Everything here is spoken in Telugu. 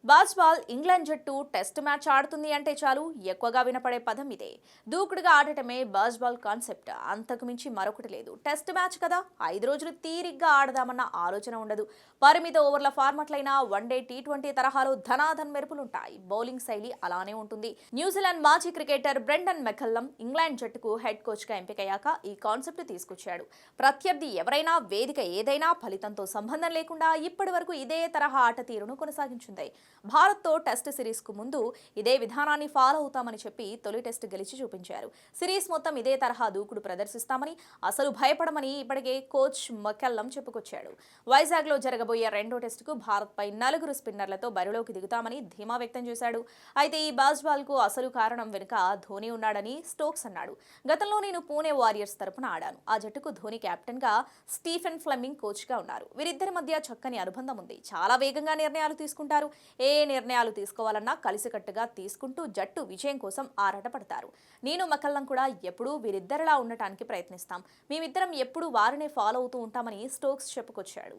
బాస్బాల్ ఇంగ్లాండ్ జట్టు టెస్ట్ మ్యాచ్ ఆడుతుంది అంటే చాలు ఎక్కువగా వినపడే పదం ఇదే. దూకుడుగా ఆడటమే బాస్బాల్ కాన్సెప్ట్. అంతకు మించి మరొకటి లేదు. టెస్ట్ మ్యాచ్ కదా, 5 రోజులు తీరిగ్గా ఆడదామన్న ఆలోచన ఉండదు. పరిమిత ఓవర్ల ఫార్మాట్లైన వన్డే, టీ20 తరహాలో ధనాధన్ మెరుపులుంటాయి. బౌలింగ్ శైలి అలానే ఉంటుంది. న్యూజిలాండ్ మాజీ క్రికెటర్ బ్రెండన్ మెకల్లమ్ ఇంగ్లాండ్ జట్టుకు హెడ్ కోచ్ గా ఎంపికయ్యాక ఈ కాన్సెప్ట్ తీసుకొచ్చాడు. ప్రత్యర్థి ఎవరైనా, వేదిక ఏదైనా ఫలితంతో సంబంధం లేకుండా ఇప్పటి వరకు ఇదే తరహా ఆట తీరును కొనసాగించింది. భారత్తో టెస్ట్ సిరీస్కు ముందు ఇదే విధానాన్ని ఫాలో అవుతామని చెప్పి తొలి టెస్ట్ గెలిచి చూపించారు. సిరీస్ మొత్తం ఇదే తరహా దూకుడు ప్రదర్శిస్తామని, అసలు భయపడమని ఇప్పటికే కోచ్ మెకల్లమ్ చెప్పుకొచ్చాడు. వైజాగ్లో జరగబోయే రెండో టెస్టుకు భారత్పై 4 స్పిన్నర్లతో బరిలోకి దిగుతామని ధీమా వ్యక్తం చేశాడు. అయితే ఈ బాస్బాల్కు అసలు కారణం వెనుక ధోని ఉన్నాడని స్టోక్స్ అన్నాడు. గతంలో నేను పూణే వారియర్స్ తరపున ఆడాను. ఆ జట్టుకు ధోని కెప్టెన్గా, స్టీఫెన్ ఫ్లెమింగ్ కోచ్గా ఉన్నారు. వీరిద్దరి మధ్య చక్కని అనుబంధం ఉంది. చాలా వేగంగా నిర్ణయాలు తీసుకుంటారు. ఏ నిర్ణయాలు తీసుకోవాలన్నా కలిసికట్టుగా తీసుకుంటూ జట్టు విజయం కోసం ఆరాటపడతారు. నేను మెకల్లమ్ కూడా ఎప్పుడూ వీరిద్దరిలా ఉండటానికి ప్రయత్నిస్తాం. మేమిద్దరం ఎప్పుడూ వారినే ఫాలో అవుతూ ఉంటామని స్టోక్స్ చెప్పుకొచ్చాడు.